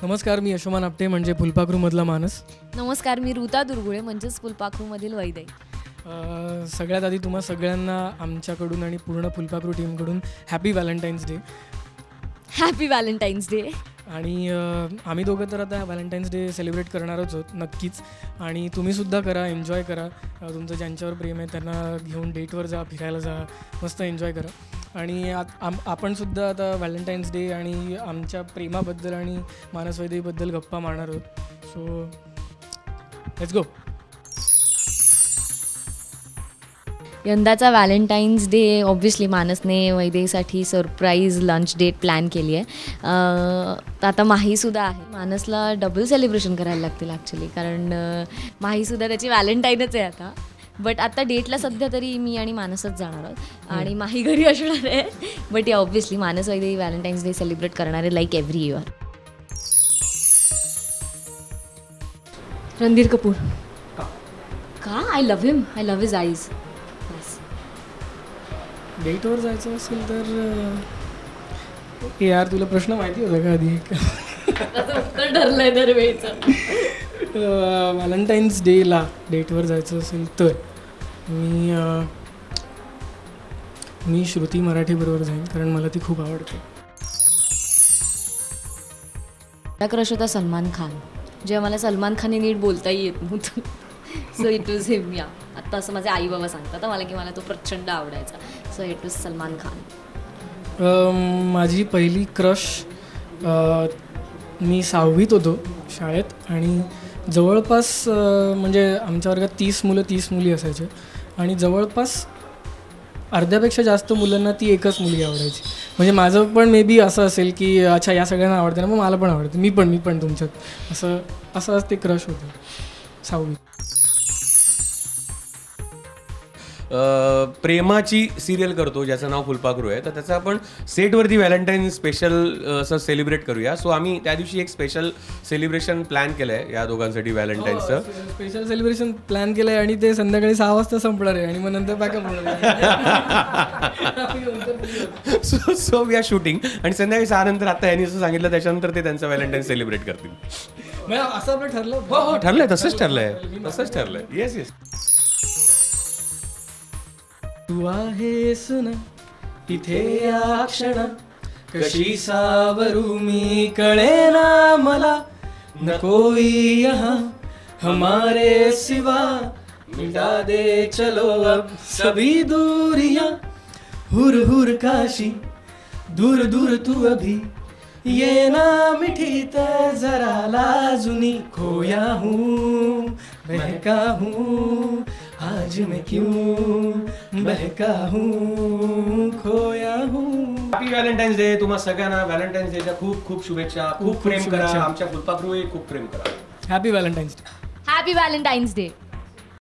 नमस्कार, मी यशोमान आपटे म्हणजे फुलपाखरूमधला मानस. नमस्कार, मी ऋता दुर्गुळे म्हणजेच फुलपाखरूमधील वैदेही. सगळ्यात आधी तुम्हा सगळ्यांना आमच्याकडून आणि पूर्ण फुलपाखरू टीमकडून happy Valentine's day. Happy Valentine's day. आणि आम्ही दोघं तर आता व्हॅलेंटाईन्स डे सेलिब्रेट करणारच आहोत नक्कीच. आणि तुम्हीसुद्धा करा, एन्जॉय करा. तुमचं ज्यांच्यावर प्रेम आहे त्यांना घेऊन डेटवर जा, फिरायला जा, मस्त एन्जॉय करा. आणि आपणसुद्धा आता व्हॅलेंटाईन्स डे आणि आमच्या प्रेमाबद्दल आणि मानस वैदेहीबद्दल गप्पा मारणार आहोत. So let's go. यंदाचा व्हॅलेंटाईन्स डे ऑब्व्हियसली मानसने वैदेहीसाठी सरप्राईज लंच डेट प्लॅन केली आहे. तर आता माहीसुद्धा आहे. मानसला डबल सेलिब्रेशन करायला लागतील ॲक्च्युली, कारण माहीसुद्धा त्याची व्हॅलेंटाईनच आहे आता. बट आता डेटला सध्या तरी मी आणि मानसच जाणार आहोत आणि माही घरी असणार आहे. बट या ऑब्व्हियसली मानस वैदेही व्हॅलेंटाईन्स डे सेलिब्रेट करणार आहे like every year. Randhir Kapoor. का? I love him. I love his eyes. डेटवर जायचं असेल तर यार तुला प्रश्न माहिती होता का आधी? उत्तर ठरलंय दरवेळीचं. व्हॅलेंटाईन्स डेला डेटवर जायचं असेल तर मी श्रुती मराठीबरोबर जाईन, कारण मला ती खूप आवडते. मला क्रश होता सलमान खान. जेव्हा मला सलमान खानने नीट बोलताही येत नव्हतं. सो इट वॉज हिम. या आत्ता असं माझे आई बाबा सांगतात मला की मला तो प्रचंड आवडायचा. So it was Salman Khan. माझी पहिली क्रश मी 6वीत होतो शाळेत, आणि जवळपास म्हणजे आमच्या वर्गात 30 मुलं 30 मुली असायचे, आणि जवळपास अर्ध्यापेक्षा जास्त मुलांना ती एकच मुलगी आवडायची. म्हणजे माझं पण मे बी असं असेल की अच्छा या सगळ्यांना आवडते ना, मग मला पण आवडते, मी पण तुमच्यात असं ते क्रश होतं 6वीत. प्रेमाची सिरियल करतो ज्याचं नाव फुलपाखरू आहे, तर त्याचं आपण सेटवरती व्हॅलेंटाईन स्पेशल असं सेलिब्रेट करूया. सो आम्ही त्या दिवशी एक स्पेशल सेलिब्रेशन प्लॅन केलं आहे या दोघांसाठी व्हॅलेंटाईन्सचं. स्पेशल सेलिब्रेशन प्लॅन केलं आहे आणि ते संध्याकाळी 6 वाजता संपणार आहे आणि मग नंतर बॅकअप होणार. सो वी आर शूटिंग आणि संध्याकाळी 6 नंतर आता यांनी असं सांगितलं त्याच्यानंतर ते त्यांचं व्हॅलेंटाईन सेलिब्रेट करतील. असं आपलं ठरलं. हो ठरलंय, तसंच ठरलंय. येस. तू आहेस ना इथे या क्षण, कशी सावरू मी कळे ना मला, नको यहाँ हमारे सिवा, मिटा दे चलो अब सभी दूरियां, हुर हुर काशी दूर दूर तू अभी, ये ना मिठी तो जरा लाजुनी, खोया हूँ बहका हूँ आज मैं क्यों बहका हूँ खोया हूँ. Happy Valentine's day. तुम्हा सगळ्यांना व्हॅलेंटाईन्स डेच्या खूप खूप शुभेच्छा. खूप प्रेम करा. आमच्या फुलपाखरूही खूप प्रेम करा. Happy Valentine's day. Happy Valentine's day.